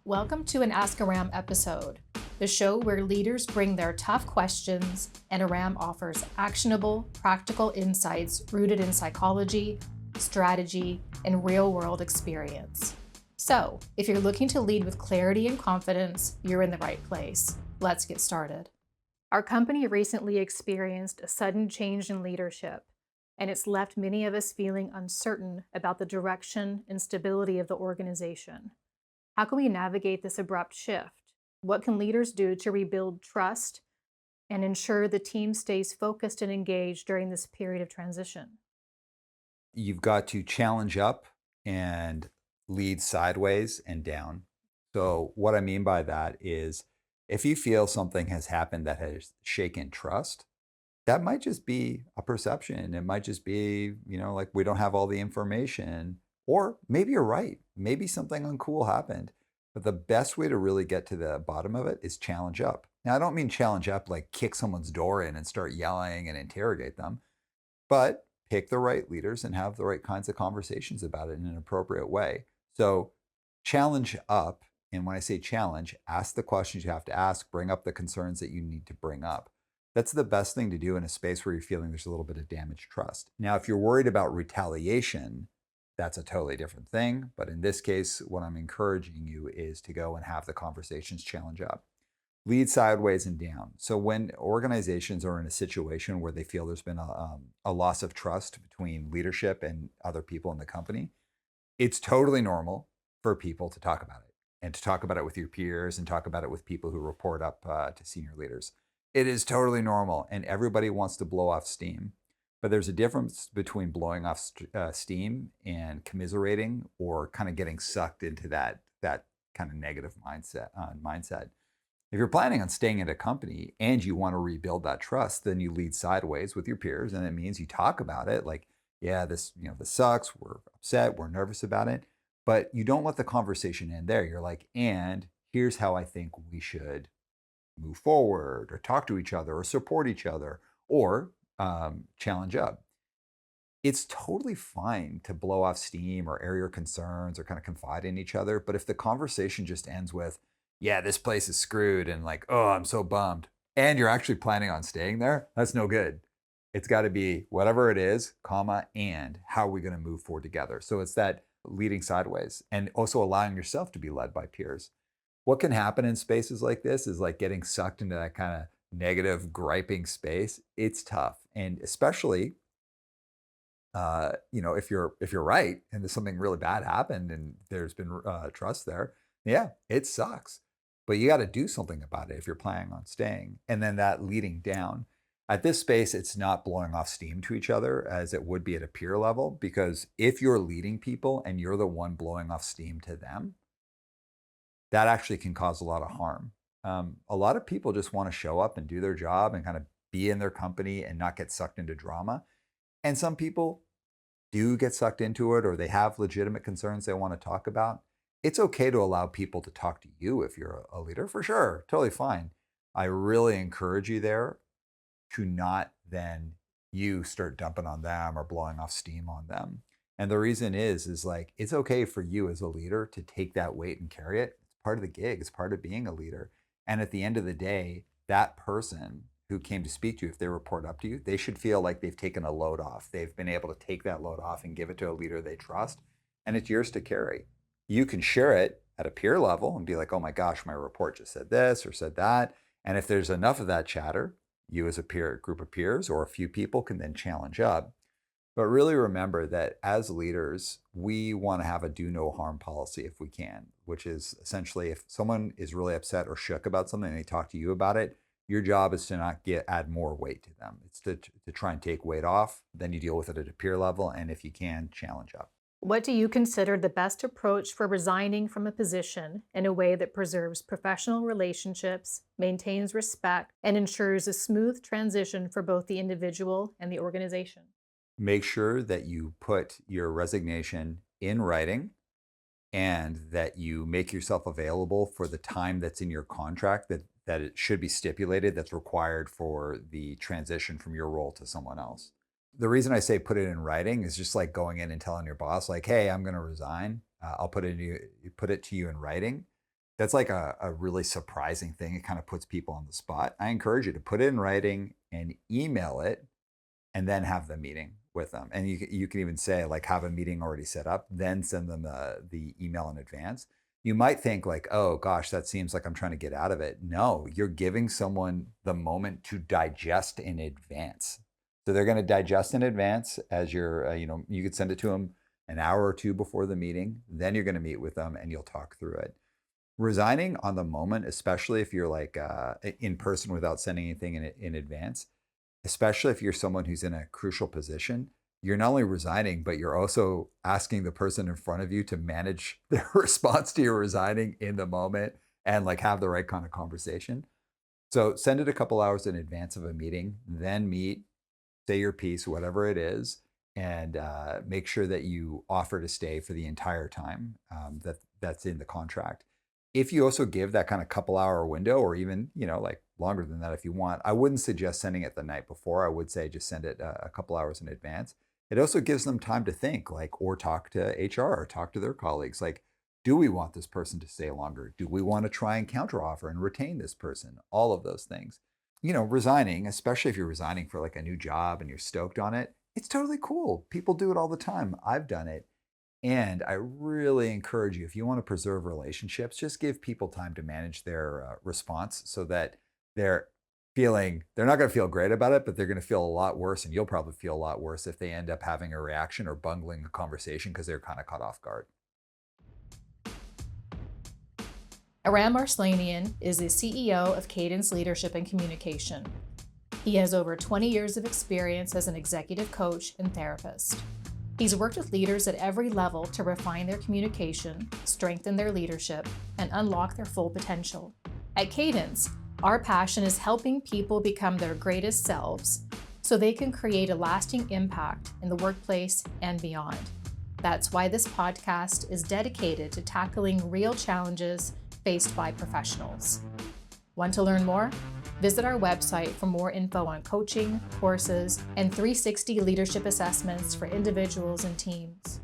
Welcome to an Ask Aram episode, the show where leaders bring their tough questions and Aram offers actionable, practical insights rooted in psychology, strategy, and real-world experience. So, if you're looking to lead with clarity and confidence, you're in the right place. Let's get started. Our company recently experienced a sudden change in leadership, and it's left many of us feeling uncertain about the direction and stability of the organization. How can we navigate this abrupt shift? What can leaders do to rebuild trust and ensure the team stays focused and engaged during this period of transition? You've got to challenge up and lead sideways and down. So, what I mean by that is if you feel something has happened that has shaken trust, that might just be a perception. It might just be, like we don't have all the information. Or maybe you're right. Maybe something uncool happened. But the best way to really get to the bottom of it is challenge up. Now, I don't mean challenge up like kick someone's door in and start yelling and interrogate them, but pick the right leaders and have the right kinds of conversations about it in an appropriate way. So challenge up. And when I say challenge, ask the questions you have to ask, bring up the concerns that you need to bring up. That's the best thing to do in a space where you're feeling there's a little bit of damaged trust. Now, if you're worried about retaliation, that's a totally different thing. But in this case, what I'm encouraging you is to go and have the conversations challenge up. Lead sideways and down. So when organizations are in a situation where they feel there's been a loss of trust between leadership and other people in the company, it's totally normal for people to talk about it and to talk about it with your peers and talk about it with people who report up to senior leaders. It is totally normal, and everybody wants to blow off steam. But there's a difference between blowing off steam and commiserating or kind of getting sucked into that kind of negative mindset. If you're planning on staying at a company and you want to rebuild that trust, then you lead sideways with your peers. And it means you talk about it like, yeah, this sucks. We're upset. We're nervous about it. But you don't let the conversation end there. You're like, and here's how I think we should move forward or talk to each other or support each other or challenge up. It's totally fine to blow off steam or air your concerns or kind of confide in each other. But if the conversation just ends with, yeah, this place is screwed and like, oh, I'm so bummed, and you're actually planning on staying there, that's no good. It's got to be whatever it is, comma, and how are we going to move forward together? So it's that leading sideways and also allowing yourself to be led by peers. What can happen in spaces like this is like getting sucked into that kind of negative, griping space. It's tough. And especially if you're right and there's something really bad happened and there's been trust there, yeah, it sucks. But you got to do something about it if you're planning on staying. And then that leading down. At this space, it's not blowing off steam to each other as it would be at a peer level, because if you're leading people and you're the one blowing off steam to them, that actually can cause a lot of harm. A lot of people just want to show up and do their job and kind of be in their company and not get sucked into drama. And some people do get sucked into it or they have legitimate concerns they want to talk about. It's okay to allow people to talk to you if you're a leader, for sure. Totally fine. I really encourage you there to not then you start dumping on them or blowing off steam on them. And the reason is like it's okay for you as a leader to take that weight and carry it. It's part of the gig, it's part of being a leader. And at the end of the day, that person who came to speak to you, if they report up to you, they should feel like they've taken a load off. They've been able to take that load off and give it to a leader they trust, and it's yours to carry. You can share it at a peer level and be like, oh my gosh, my report just said this or said that. And if there's enough of that chatter, you as a peer group of peers or a few people can then challenge up. But really remember that as leaders, we want to have a do no harm policy if we can, which is essentially if someone is really upset or shook about something and they talk to you about it, your job is to not add more weight to them. It's to try and take weight off. Then you deal with it at a peer level. And if you can, challenge up. What do you consider the best approach for resigning from a position in a way that preserves professional relationships, maintains respect, and ensures a smooth transition for both the individual and the organization? Make sure that you put your resignation in writing and that you make yourself available for the time that's in your contract that it should be stipulated that's required for the transition from your role to someone else. The reason I say put it in writing is just like going in and telling your boss like, "Hey, I'm going to resign. I'll put it to you in writing." That's like a really surprising thing. It kind of puts people on the spot. I encourage you to put it in writing and email it and then have the meeting with them. And you can even say like have a meeting already set up, then send them the email in advance. You might think like, oh gosh, that seems like I'm trying to get out of it. No, you're giving someone the moment to digest in advance. So they're going to digest in advance as you're, you could send it to them an hour or two before the meeting. Then you're going to meet with them and you'll talk through it. Resigning on the moment, especially if you're like in person without sending anything in advance, especially if you're someone who's in a crucial position, you're not only resigning, but you're also asking the person in front of you to manage their response to your resigning in the moment and like have the right kind of conversation. So send it a couple hours in advance of a meeting, then meet, say your piece, whatever it is, and make sure that you offer to stay for the entire time that's in the contract. If you also give that kind of couple hour window, or even like longer than that if you want, I wouldn't suggest sending it the night before. I would say just send it a couple hours in advance. It also gives them time to think, like, or talk to HR or talk to their colleagues. Like, do we want this person to stay longer? Do we want to try and counteroffer and retain this person? All of those things. Resigning, especially if you're resigning for like a new job and you're stoked on it, it's totally cool. People do it all the time. I've done it. And I really encourage you, if you want to preserve relationships, just give people time to manage their response so that they're they're not going to feel great about it, but they're going to feel a lot worse. And you'll probably feel a lot worse if they end up having a reaction or bungling a conversation because they're kind of caught off guard. Aram Arslanian is the CEO of Cadence Leadership and Communication. He has over 20 years of experience as an executive coach and therapist. He's worked with leaders at every level to refine their communication, strengthen their leadership, and unlock their full potential. At Cadence, our passion is helping people become their greatest selves so they can create a lasting impact in the workplace and beyond. That's why this podcast is dedicated to tackling real challenges faced by professionals. Want to learn more? Visit our website for more info on coaching, courses, and 360 leadership assessments for individuals and teams.